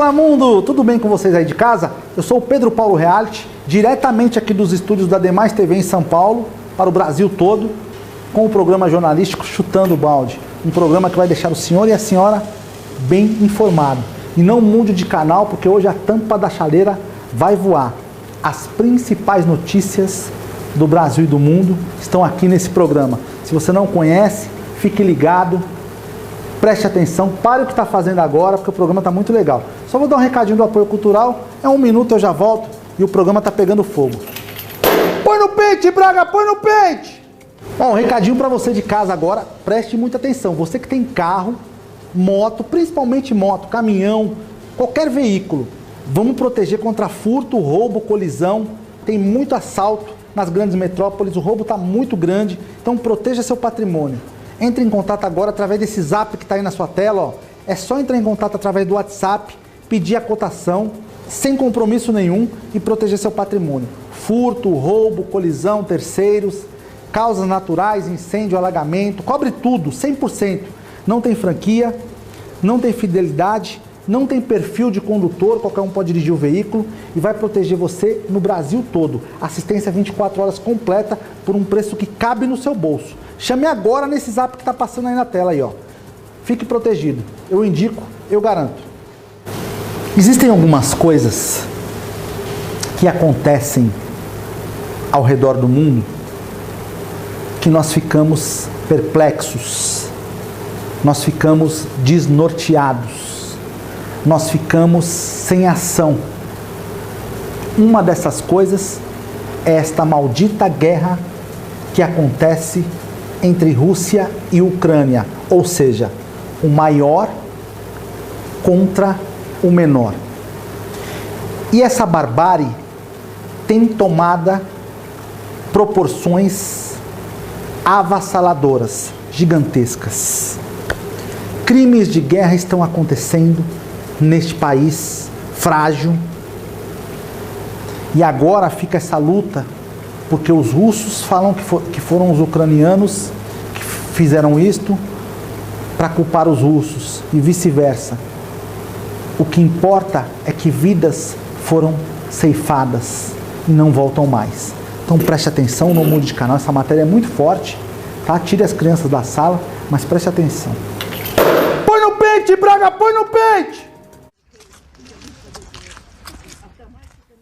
Fala mundo, tudo bem com vocês aí de casa? Eu sou o Pedro Paulo Reality, diretamente aqui dos estúdios da Demais TV em São Paulo, para o Brasil todo, com o programa jornalístico Chutando o Balde. Um programa que vai deixar o senhor e a senhora bem informado. E não mude de canal, porque hoje a tampa da chaleira vai voar. As principais notícias do Brasil e do mundo estão aqui nesse programa. Se você não conhece, fique ligado. Preste atenção, pare o que está fazendo agora, porque o programa está muito legal. Só vou dar um recadinho do apoio cultural, é 1 minuto, eu já volto e o programa está pegando fogo. Põe no pente, Braga, põe no pente! Bom, um recadinho para você de casa agora, preste muita atenção. Você que tem carro, moto, principalmente moto, caminhão, qualquer veículo, vamos proteger contra furto, roubo, colisão. Tem muito assalto nas grandes metrópoles, o roubo está muito grande, então proteja seu patrimônio. Entre em contato agora através desse zap que está aí na sua tela, ó. É só entrar em contato através do WhatsApp, pedir a cotação, sem compromisso nenhum e proteger seu patrimônio. Furto, roubo, colisão, terceiros, causas naturais, incêndio, alagamento, cobre tudo, 100%. Não tem franquia, não tem fidelidade, não tem perfil de condutor, qualquer um pode dirigir o veículo e vai proteger você no Brasil todo. Assistência 24 horas completa por um preço que cabe no seu bolso. Chame agora nesse zap que está passando aí na tela aí, ó. Fique protegido. Eu indico, eu garanto. Existem algumas coisas que acontecem ao redor do mundo que nós ficamos perplexos, nós ficamos desnorteados, nós ficamos sem ação. Uma dessas coisas é esta maldita guerra que acontece entre Rússia e Ucrânia, ou seja, o maior contra o menor. E essa barbárie tem tomado proporções avassaladoras, gigantescas. Crimes de guerra estão acontecendo neste país frágil. E agora fica essa luta, porque os russos falam que foram os ucranianos que fizeram isto para culpar os russos e vice-versa. O que importa é que vidas foram ceifadas e não voltam mais. Então preste atenção, não mude de canal, essa matéria é muito forte, tá? Tire as crianças da sala, mas preste atenção. Põe no pente, Braga, põe no pente!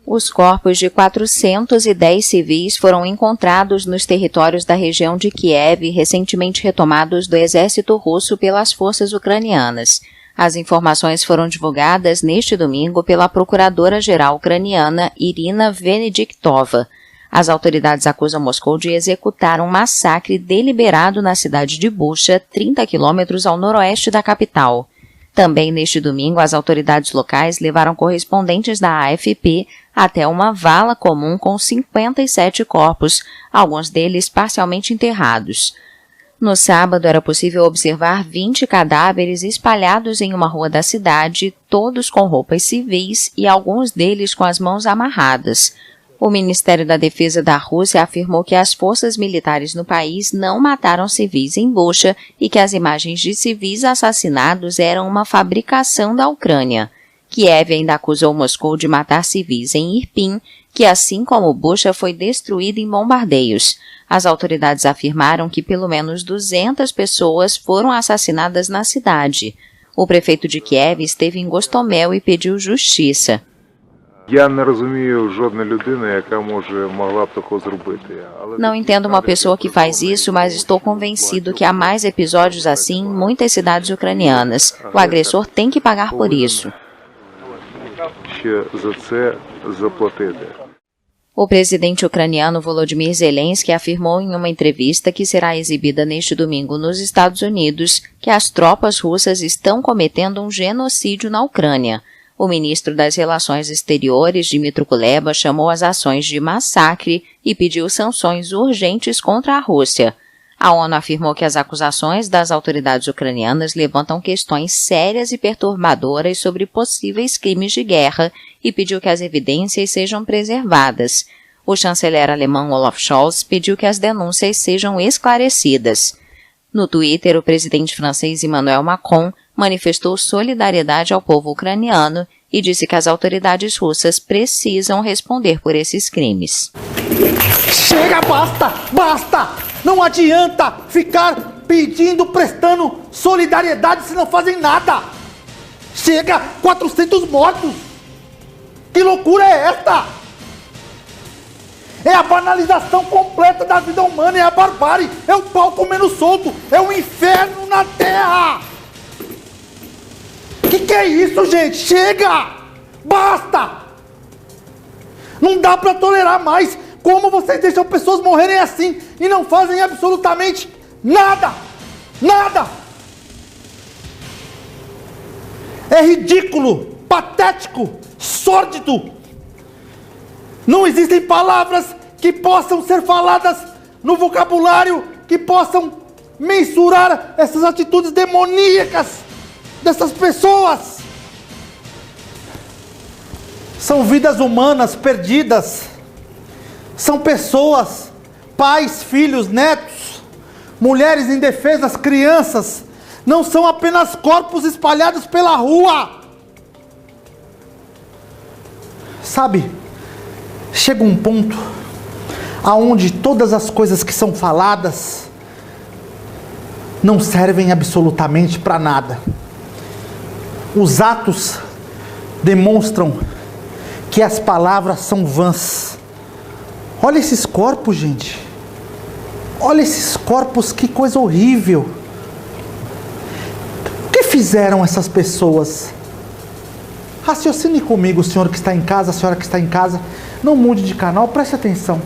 Os corpos de 410 civis foram encontrados nos territórios da região de Kiev, recentemente retomados do exército russo pelas forças ucranianas. As informações foram divulgadas neste domingo pela procuradora-geral ucraniana Irina Venediktova. As autoridades acusam Moscou de executar um massacre deliberado na cidade de Bucha, 30 quilômetros ao noroeste da capital. Também neste domingo, as autoridades locais levaram correspondentes da AFP até uma vala comum com 57 corpos, alguns deles parcialmente enterrados. No sábado, era possível observar 20 cadáveres espalhados em uma rua da cidade, todos com roupas civis e alguns deles com as mãos amarradas. O Ministério da Defesa da Rússia afirmou que as forças militares no país não mataram civis em Bucha e que as imagens de civis assassinados eram uma fabricação da Ucrânia. Kiev ainda acusou Moscou de matar civis em Irpin, que assim como Bucha foi destruída em bombardeios. As autoridades afirmaram que pelo menos 200 pessoas foram assassinadas na cidade. O prefeito de Kiev esteve em Gostomel e pediu justiça. Não entendo uma pessoa que faz isso, mas estou convencido que há mais episódios assim em muitas cidades ucranianas. O agressor tem que pagar por isso. O presidente ucraniano Volodymyr Zelensky afirmou em uma entrevista que será exibida neste domingo nos Estados Unidos que as tropas russas estão cometendo um genocídio na Ucrânia. O ministro das Relações Exteriores, Dmytro Kuleba, chamou as ações de massacre e pediu sanções urgentes contra a Rússia. A ONU afirmou que as acusações das autoridades ucranianas levantam questões sérias e perturbadoras sobre possíveis crimes de guerra e pediu que as evidências sejam preservadas. O chanceler alemão Olaf Scholz pediu que as denúncias sejam esclarecidas. No Twitter, o presidente francês Emmanuel Macron manifestou solidariedade ao povo ucraniano e disse que as autoridades russas precisam responder por esses crimes. Chega, basta! Basta! Não adianta ficar pedindo, prestando solidariedade se não fazem nada! Chega! 400 mortos! Que loucura é esta? É a banalização completa da vida humana, é a barbárie, é o pau comendo solto, é o inferno na terra! Que é isso, gente? Chega! Basta! Não dá pra tolerar mais. Como vocês deixam pessoas morrerem assim e não fazem absolutamente nada? Nada! É ridículo, patético, sórdido. Não existem palavras que possam ser faladas no vocabulário que possam mensurar essas atitudes demoníacas dessas pessoas. São vidas humanas perdidas. São pessoas, pais, filhos, netos, mulheres indefesas, crianças. Não são apenas corpos espalhados pela rua. Sabe, chega um ponto aonde todas as coisas que são faladas não servem absolutamente para nada. Os atos demonstram que as palavras são vãs. Olha esses corpos, gente. Olha esses corpos, que coisa horrível. O que fizeram essas pessoas? Raciocine comigo, o senhor que está em casa, a senhora que está em casa. Não mude de canal, preste atenção.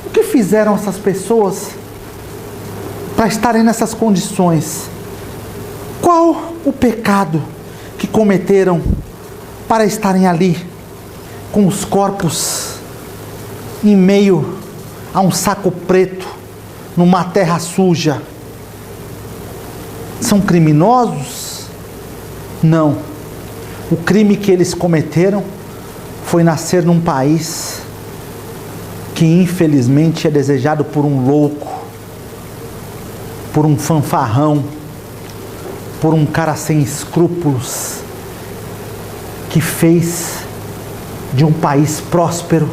O que fizeram essas pessoas para estarem nessas condições? Qual o pecado que cometeram para estarem ali com os corpos em meio a um saco preto, numa terra suja? São criminosos? Não. O crime que eles cometeram foi nascer num país que infelizmente é desejado por um louco, por um fanfarrão, por um cara sem escrúpulos, que fez de um país próspero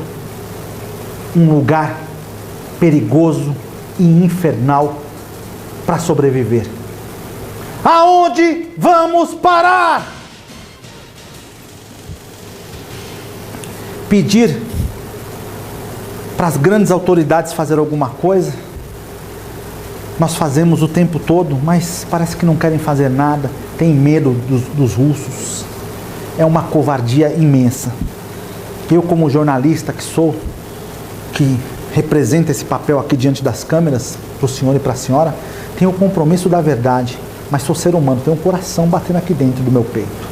um lugar perigoso e infernal para sobreviver. Aonde vamos parar? Pedir para as grandes autoridades fazer alguma coisa, nós fazemos o tempo todo, mas parece que não querem fazer nada, tem medo dos russos. É uma covardia imensa. Eu, como jornalista que sou, que representa esse papel aqui diante das câmeras, para o senhor e para a senhora, tenho o compromisso da verdade, mas sou ser humano, tenho um coração batendo aqui dentro do meu peito.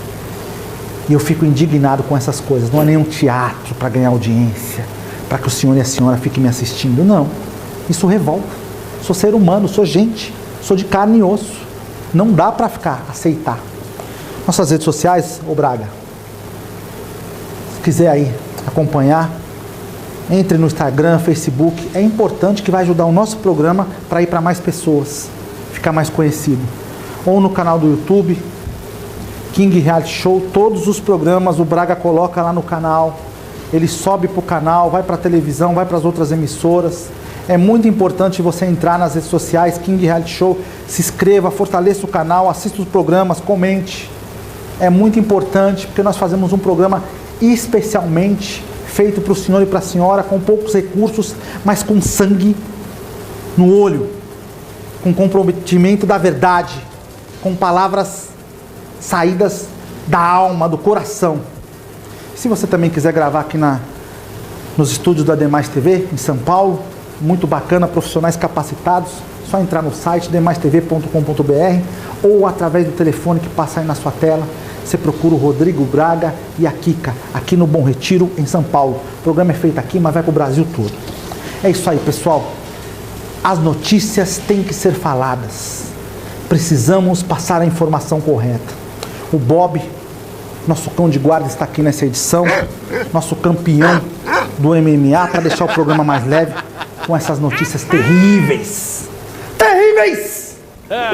E eu fico indignado com essas coisas. Não é nenhum teatro para ganhar audiência, para que o senhor e a senhora fiquem me assistindo. Não. Isso revolta. Sou ser humano, sou gente, sou de carne e osso. Não dá para aceitar. Nossas redes sociais, ô Braga, se quiser aí acompanhar, entre no Instagram, Facebook. É importante, que vai ajudar o nosso programa para ir para mais pessoas, ficar mais conhecido. Ou no canal do YouTube, King Reality Show, todos os programas o Braga coloca lá no canal, ele sobe para o canal, vai para a televisão, vai para as outras emissoras. É muito importante você entrar nas redes sociais, King Reality Show, se inscreva, fortaleça o canal, assista os programas, comente. É muito importante, porque nós fazemos um programa especialmente feito para o senhor e para a senhora, com poucos recursos, mas com sangue no olho, com comprometimento da verdade, com palavras saídas da alma, do coração. Se você também quiser gravar aqui nos estúdios da Demais TV, em São Paulo, muito bacana, profissionais capacitados, só entrar no site demaistv.com.br ou através do telefone que passa aí na sua tela. Você procura o Rodrigo Braga e a Kika, aqui no Bom Retiro, em São Paulo. O programa é feito aqui, mas vai para o Brasil todo. É isso aí, pessoal. As notícias têm que ser faladas. Precisamos passar a informação correta. O Bob, nosso cão de guarda, está aqui nessa edição. Nosso campeão do MMA, para deixar o programa mais leve, com essas notícias terríveis. Terríveis!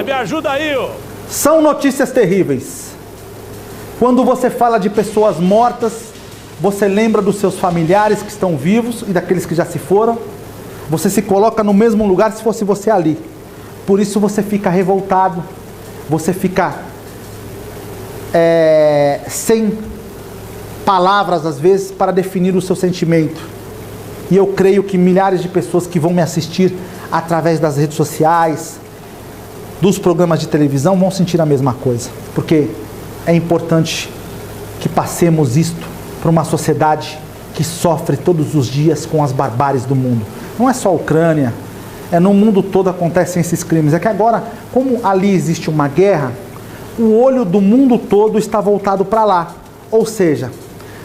Me ajuda aí, ô! São notícias terríveis. Quando você fala de pessoas mortas, você lembra dos seus familiares que estão vivos e daqueles que já se foram. Você se coloca no mesmo lugar se fosse você ali. Por isso você fica revoltado, você fica sem palavras às vezes para definir o seu sentimento. E eu creio que milhares de pessoas que vão me assistir através das redes sociais, dos programas de televisão, vão sentir a mesma coisa. Porque é importante que passemos isto para uma sociedade que sofre todos os dias com as barbáries do mundo. Não é só a Ucrânia, no mundo todo acontecem esses crimes. É que agora, como ali existe uma guerra, o olho do mundo todo está voltado para lá. Ou seja,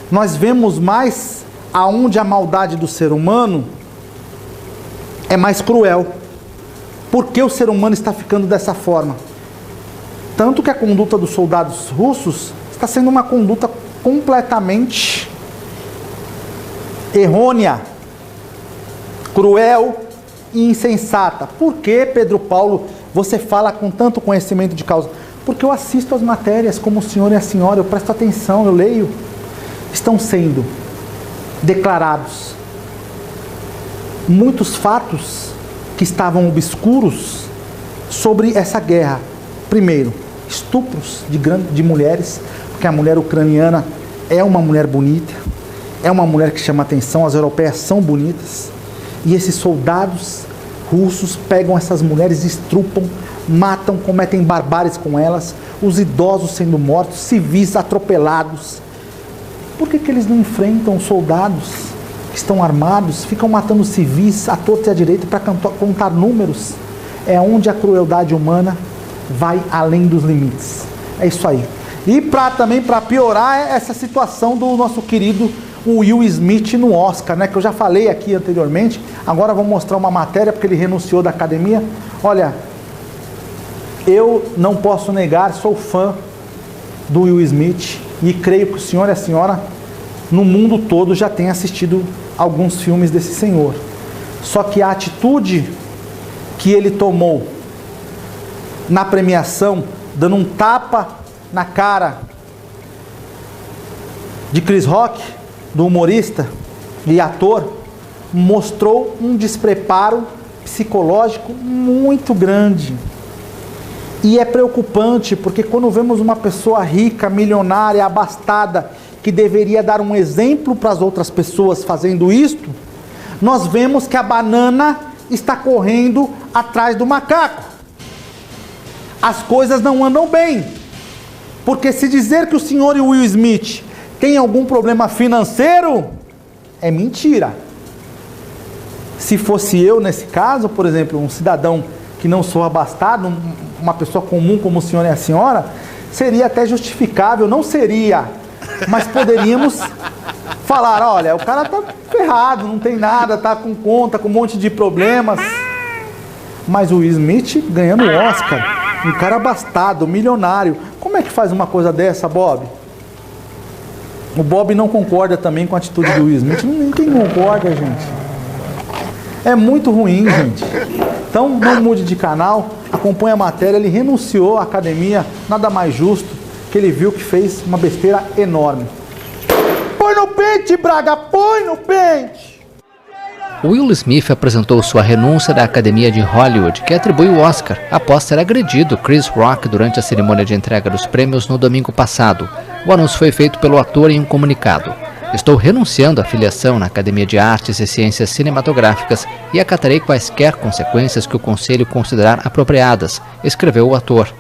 nós vemos mais aonde a maldade do ser humano é mais cruel. Por que o ser humano está ficando dessa forma? Tanto que a conduta dos soldados russos está sendo uma conduta completamente errônea, cruel e insensata. Por que, Pedro Paulo, você fala com tanto conhecimento de causa? Porque eu assisto as matérias como o senhor e a senhora, eu presto atenção, eu leio. Estão sendo declarados muitos fatos que estavam obscuros sobre essa guerra. Primeiro, estupros de mulheres, porque a mulher ucraniana é uma mulher bonita, é uma mulher que chama atenção, as europeias são bonitas, e esses soldados russos pegam essas mulheres, estrupam, matam, cometem barbáries com elas, os idosos sendo mortos, civis atropelados. Por que eles não enfrentam os soldados que estão armados, ficam matando civis à torta e à direita para contar números? É onde a crueldade humana vai além dos limites. É isso aí. E também para piorar essa situação do nosso querido Will Smith no Oscar, né? Que eu já falei aqui anteriormente. Agora vou mostrar uma matéria porque ele renunciou da academia. Olha, eu não posso negar, sou fã do Will Smith e creio que o senhor e a senhora no mundo todo já têm assistido alguns filmes desse senhor. Só que a atitude que ele tomou na premiação, dando um tapa na cara de Chris Rock, do humorista e ator, mostrou um despreparo psicológico muito grande. E é preocupante, porque quando vemos uma pessoa rica, milionária, abastada, que deveria dar um exemplo para as outras pessoas fazendo isto, nós vemos que a banana está correndo atrás do macaco. As coisas não andam bem, porque se dizer que o senhor e o Will Smith têm algum problema financeiro, é mentira. Se fosse eu nesse caso, por exemplo, um cidadão que não sou abastado, uma pessoa comum como o senhor e a senhora, seria até justificável, não seria, mas poderíamos falar, olha, o cara tá ferrado, não tem nada, tá com conta, com um monte de problemas. Mas o Will Smith ganhando o Oscar, um cara abastado, milionário, como é que faz uma coisa dessa, Bob? O Bob não concorda também com a atitude do Will Smith, ninguém concorda, gente. É muito ruim, gente. Então, não mude de canal, acompanhe a matéria, ele renunciou à academia, nada mais justo, que ele viu que fez uma besteira enorme. Põe no pente, Braga, põe no pente! Will Smith apresentou sua renúncia da Academia de Hollywood, que atribui o Oscar, após ter agredido Chris Rock durante a cerimônia de entrega dos prêmios no domingo passado. O anúncio foi feito pelo ator em um comunicado. Estou renunciando à filiação na Academia de Artes e Ciências Cinematográficas e acatarei quaisquer consequências que o Conselho considerar apropriadas, escreveu o ator.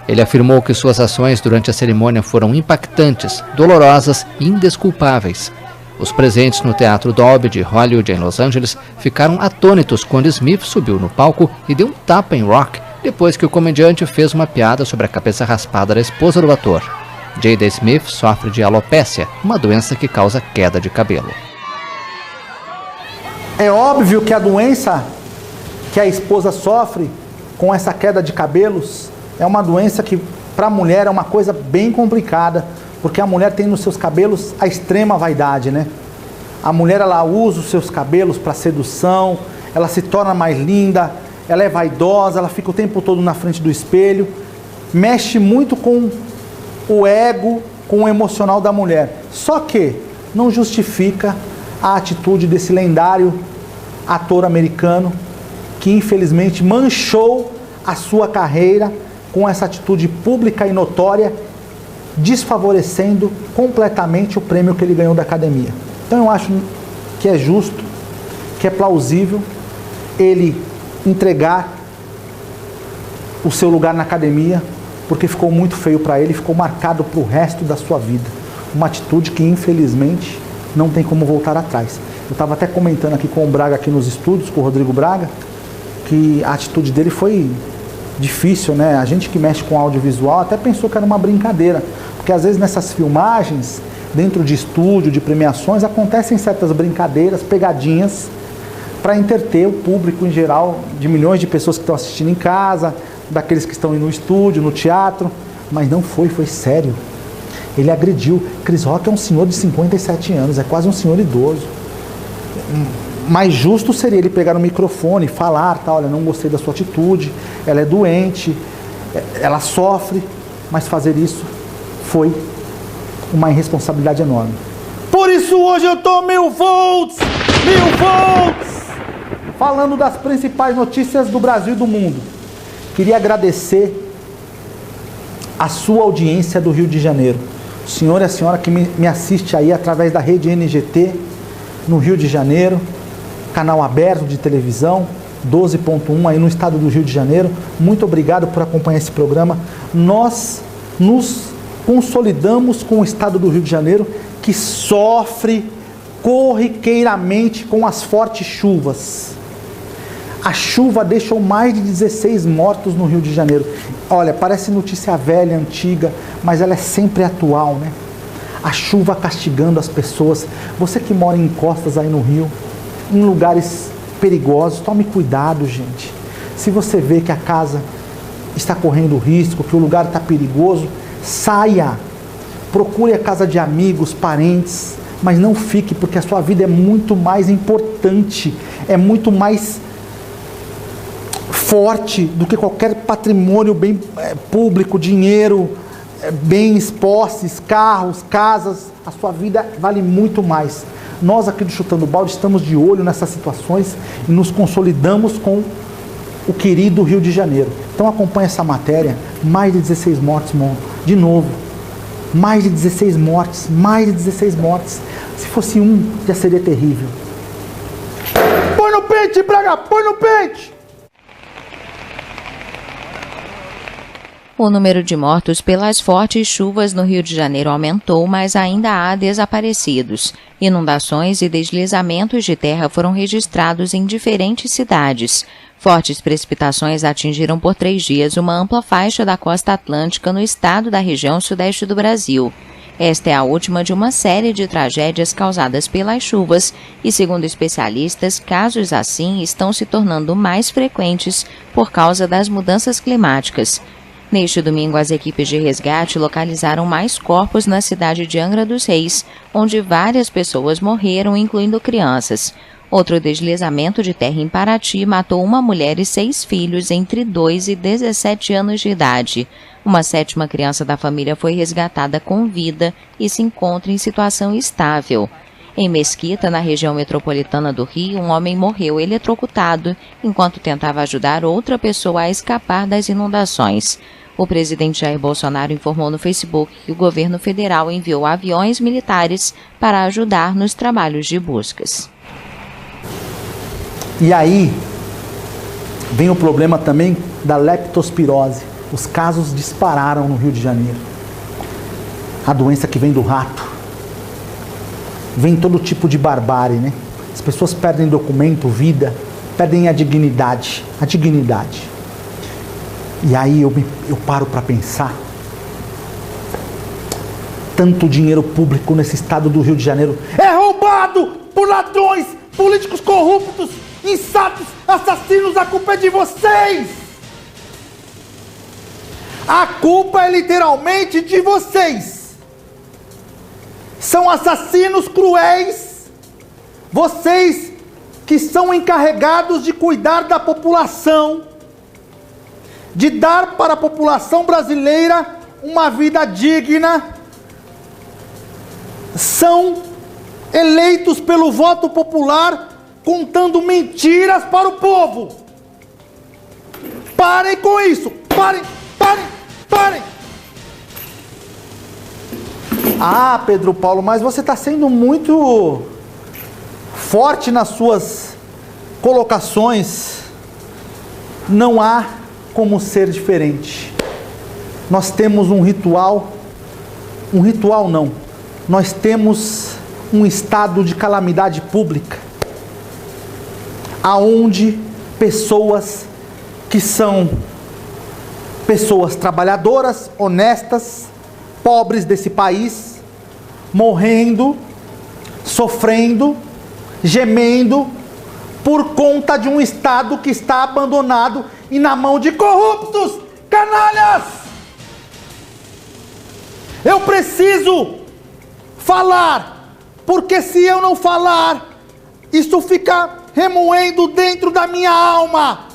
Ele afirmou que suas ações durante a cerimônia foram impactantes, dolorosas e indesculpáveis. Os presentes no Teatro Dolby de Hollywood, em Los Angeles, ficaram atônitos quando Smith subiu no palco e deu um tapa em Rock, depois que o comediante fez uma piada sobre a cabeça raspada da esposa do ator. Jada Smith sofre de alopécia, uma doença que causa queda de cabelo. É óbvio que a doença que a esposa sofre com essa queda de cabelos é uma doença que para a mulher é uma coisa bem complicada, porque a mulher tem nos seus cabelos a extrema vaidade, né? A mulher, ela usa os seus cabelos para sedução, ela se torna mais linda, ela é vaidosa, ela fica o tempo todo na frente do espelho. mexe muito com o ego, com o emocional da mulher. Só que não justifica a atitude desse lendário ator americano que infelizmente manchou a sua carreira com essa atitude pública e notória, desfavorecendo completamente o prêmio que ele ganhou da academia. Então eu acho que é justo, que é plausível ele entregar o seu lugar na academia, porque ficou muito feio para ele, ficou marcado para o resto da sua vida. Uma atitude que infelizmente não tem como voltar atrás. Eu estava até comentando aqui com o Braga, aqui nos estúdios, com o Rodrigo Braga, que a atitude dele foi difícil, né? A gente que mexe com audiovisual até pensou que era uma brincadeira, porque às vezes nessas filmagens, dentro de estúdio, de premiações, acontecem certas brincadeiras, pegadinhas, para entreter o público em geral, de milhões de pessoas que estão assistindo em casa, daqueles que estão no estúdio, no teatro, mas não foi sério. Ele agrediu. Chris Rock é um senhor de 57 anos, é quase um senhor idoso. Mais justo seria ele pegar o microfone e falar, tá, olha, não gostei da sua atitude, ela é doente, ela sofre, mas fazer isso foi uma irresponsabilidade enorme. Por isso hoje eu tô 1000 volts! Falando das principais notícias do Brasil e do mundo. Queria agradecer a sua audiência do Rio de Janeiro. O senhor e a senhora que me assiste aí através da rede NGT, no Rio de Janeiro, canal aberto de televisão, 12.1 aí no estado do Rio de Janeiro. Muito obrigado por acompanhar esse programa. Nós nos consolidamos com o estado do Rio de Janeiro, que sofre corriqueiramente com as fortes chuvas. A chuva deixou mais de 16 mortos no Rio de Janeiro. Olha, parece notícia velha, antiga, mas ela é sempre atual, né? A chuva castigando as pessoas. Você que mora em encostas aí no Rio, em lugares perigosos, tome cuidado, gente. Se você vê que a casa está correndo risco, que o lugar está perigoso, saia. Procure a casa de amigos, parentes, mas não fique, porque a sua vida é muito mais importante, é muito mais forte do que qualquer patrimônio bem público, dinheiro, bens, posses, carros, casas. A sua vida vale muito mais. Nós aqui do Chutando Balde estamos de olho nessas situações e nos consolidamos com o querido Rio de Janeiro. Então acompanhe essa matéria. Mais de 16 mortes, de novo. Mais de 16 mortes, mais de 16 mortes. Se fosse um, já seria terrível. Põe no pente, Braga, põe no pente! O número de mortos pelas fortes chuvas no Rio de Janeiro aumentou, mas ainda há desaparecidos. Inundações e deslizamentos de terra foram registrados em diferentes cidades. Fortes precipitações atingiram por 3 dias uma ampla faixa da costa atlântica no estado da região sudeste do Brasil. Esta é a última de uma série de tragédias causadas pelas chuvas e, segundo especialistas, casos assim estão se tornando mais frequentes por causa das mudanças climáticas. Neste domingo, as equipes de resgate localizaram mais corpos na cidade de Angra dos Reis, onde várias pessoas morreram, incluindo crianças. Outro deslizamento de terra em Paraty matou uma mulher e 6 filhos entre 2 e 17 anos de idade. Uma 7ª criança da família foi resgatada com vida e se encontra em situação estável. Em Mesquita, na região metropolitana do Rio, um homem morreu eletrocutado enquanto tentava ajudar outra pessoa a escapar das inundações. O presidente Jair Bolsonaro informou no Facebook que o governo federal enviou aviões militares para ajudar nos trabalhos de buscas. E aí vem o problema também da leptospirose. Os casos dispararam no Rio de Janeiro. A doença que vem do rato. Vem todo tipo de barbárie, né? As pessoas perdem documento, vida, perdem a dignidade. A dignidade. E aí eu paro para pensar. Tanto dinheiro público nesse estado do Rio de Janeiro é roubado por ladrões, políticos corruptos, insatos, assassinos. A culpa é de vocês. A culpa é literalmente de vocês. São assassinos cruéis. Vocês que são encarregados de cuidar da população, de dar para a população brasileira uma vida digna, são eleitos pelo voto popular contando mentiras para o povo. Parem com isso! Parem! Parem! Parem! Ah, Pedro Paulo, mas você está sendo muito forte nas suas colocações. Não há como ser diferente. Nós temos um ritual não. Nós temos um estado de calamidade pública, aonde pessoas que são pessoas trabalhadoras, honestas, pobres desse país, morrendo, sofrendo, gemendo, por conta de um Estado que está abandonado e na mão de corruptos, canalhas! Eu preciso falar, porque se eu não falar, isso fica remoendo dentro da minha alma.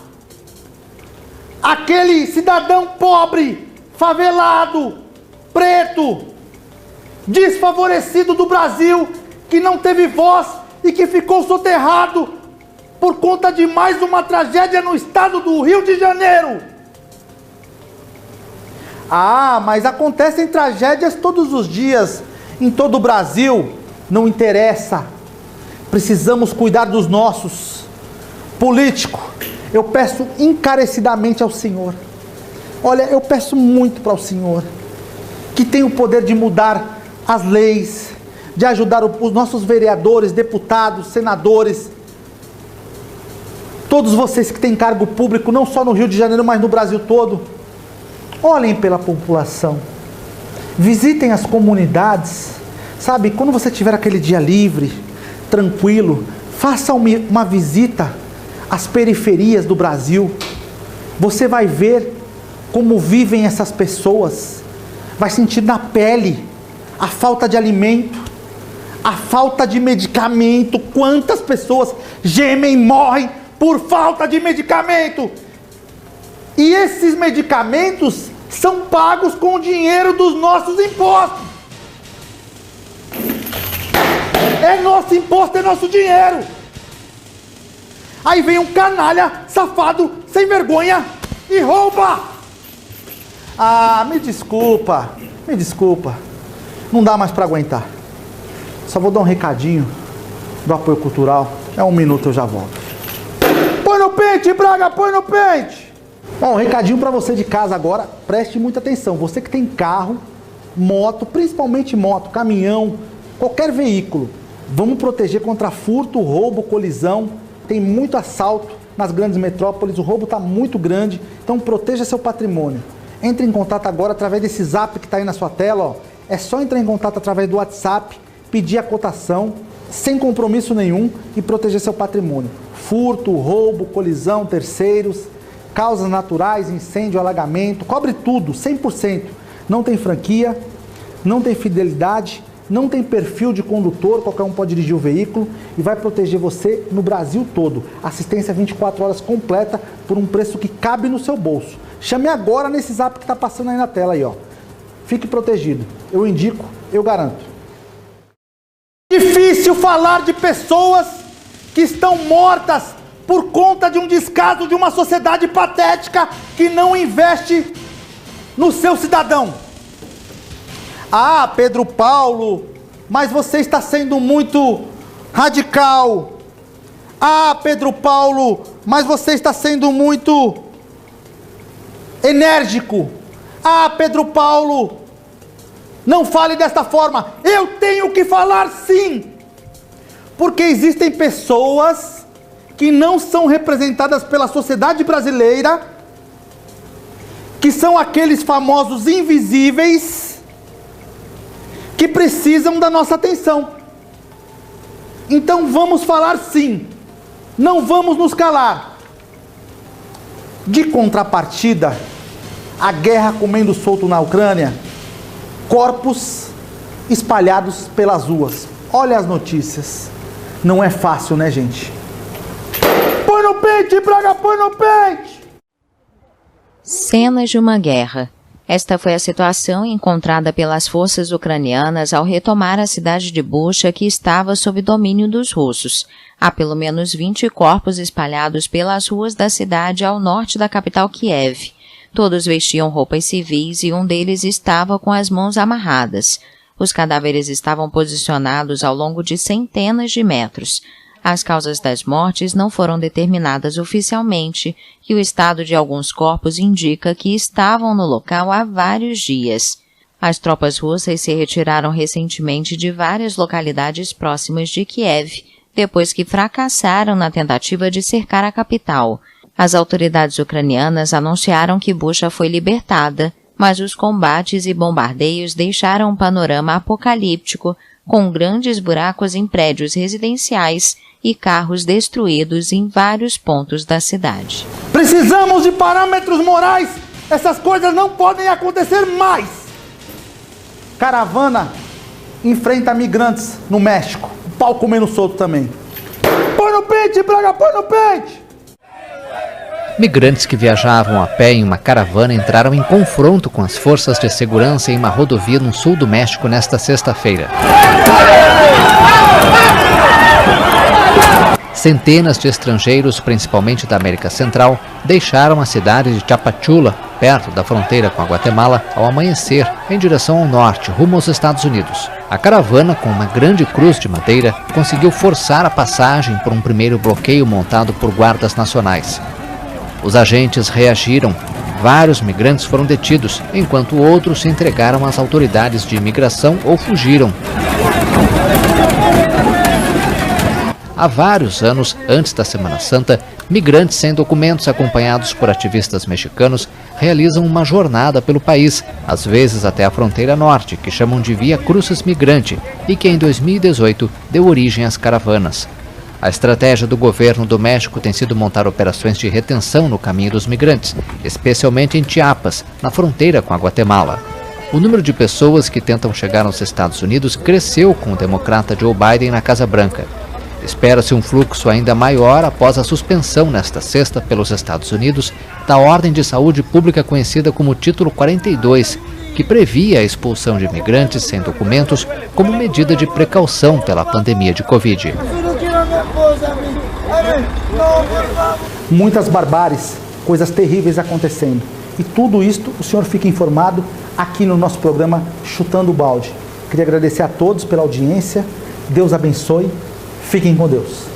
Aquele cidadão pobre, favelado, preto, desfavorecido do Brasil, que não teve voz e que ficou soterrado por conta de mais uma tragédia no estado do Rio de Janeiro. Ah, mas acontecem tragédias todos os dias, em todo o Brasil. Não interessa. Precisamos cuidar dos nossos. Político, eu peço encarecidamente ao Senhor. Olha, eu peço muito para o Senhor, que tem o poder de mudar as leis, de ajudar os nossos vereadores, deputados, senadores, todos vocês que têm cargo público, não só no Rio de Janeiro, mas no Brasil todo. Olhem pela população, visitem as comunidades, sabe, quando você tiver aquele dia livre, tranquilo, faça uma visita às periferias do Brasil. Você vai ver como vivem essas pessoas, vai sentir na pele a falta de alimento, a falta de medicamento. Quantas pessoas gemem, morrem por falta de medicamento, e esses medicamentos são pagos com o dinheiro dos nossos impostos. É nosso imposto, é nosso dinheiro. Aí vem um canalha, safado, sem vergonha e rouba. Ah, me desculpa, não dá mais para aguentar. Só vou dar um recadinho do apoio cultural, é 1 minuto, eu já volto. Põe no pente, Braga, põe no pente. Bom, um recadinho para você de casa agora, preste muita atenção. Você que tem carro, moto, principalmente moto, caminhão, qualquer veículo, vamos proteger contra furto, roubo, colisão. Tem muito assalto nas grandes metrópoles, o roubo está muito grande, então proteja seu patrimônio. Entre em contato agora através desse zap que está aí na sua tela, ó. É só entrar em contato através do WhatsApp, pedir a cotação, sem compromisso nenhum, e proteger seu patrimônio. Furto, roubo, colisão, terceiros, causas naturais, incêndio, alagamento, cobre tudo, 100%. Não tem franquia, não tem fidelidade, não tem perfil de condutor, qualquer um pode dirigir o veículo, e vai proteger você no Brasil todo. Assistência 24 horas completa por um preço que cabe no seu bolso. Chame agora nesse zap que está passando aí na tela aí, ó. Fique protegido. Eu indico, eu garanto. Difícil falar de pessoas que estão mortas por conta de um descaso de uma sociedade patética que não investe no seu cidadão. Ah, Pedro Paulo, mas você está sendo muito radical. Ah, Pedro Paulo, mas você está sendo muito enérgico. Ah, Pedro Paulo, não fale desta forma. Eu tenho que falar sim, porque existem pessoas que não são representadas pela sociedade brasileira, que são aqueles famosos invisíveis, que precisam da nossa atenção. Então vamos falar sim, não vamos nos calar. De contrapartida, a guerra comendo solto na Ucrânia, corpos espalhados pelas ruas. Olha as notícias, não é fácil, né, gente? Põe no pente, Braga, põe no pente! Cenas de uma guerra. Esta foi a situação encontrada pelas forças ucranianas ao retomar a cidade de Bucha, que estava sob domínio dos russos. Há pelo menos 20 corpos espalhados pelas ruas da cidade ao norte da capital Kiev. Todos vestiam roupas civis e um deles estava com as mãos amarradas. Os cadáveres estavam posicionados ao longo de centenas de metros. As causas das mortes não foram determinadas oficialmente e o estado de alguns corpos indica que estavam no local há vários dias. As tropas russas se retiraram recentemente de várias localidades próximas de Kiev, depois que fracassaram na tentativa de cercar a capital. As autoridades ucranianas anunciaram que Bucha foi libertada, mas os combates e bombardeios deixaram um panorama apocalíptico, com grandes buracos em prédios residenciais e carros destruídos em vários pontos da cidade. Precisamos de parâmetros morais! Essas coisas não podem acontecer mais! Caravana enfrenta migrantes no México. O pau comendo solto também. Põe no pente, Braga, põe no pente! Migrantes que viajavam a pé em uma caravana entraram em confronto com as forças de segurança em uma rodovia no sul do México nesta sexta-feira. Centenas de estrangeiros, principalmente da América Central, deixaram a cidade de Tapachula, perto da fronteira com a Guatemala, ao amanhecer, em direção ao norte, rumo aos Estados Unidos. A caravana, com uma grande cruz de madeira, conseguiu forçar a passagem por um primeiro bloqueio montado por guardas nacionais. Os agentes reagiram. Vários migrantes foram detidos, enquanto outros se entregaram às autoridades de imigração ou fugiram. Há vários anos, antes da Semana Santa, migrantes sem documentos acompanhados por ativistas mexicanos realizam uma jornada pelo país, às vezes até a fronteira norte, que chamam de Via Crucis Migrante e que em 2018 deu origem às caravanas. A estratégia do governo do México tem sido montar operações de retenção no caminho dos migrantes, especialmente em Chiapas, na fronteira com a Guatemala. O número de pessoas que tentam chegar aos Estados Unidos cresceu com o democrata Joe Biden na Casa Branca. Espera-se um fluxo ainda maior após a suspensão nesta sexta pelos Estados Unidos da Ordem de Saúde Pública conhecida como Título 42, que previa a expulsão de imigrantes sem documentos como medida de precaução pela pandemia de Covid. Muitas barbáries, coisas terríveis acontecendo. E tudo isto o senhor fica informado aqui no nosso programa Chutando o Balde. Queria agradecer a todos pela audiência. Deus abençoe. Fiquem com Deus.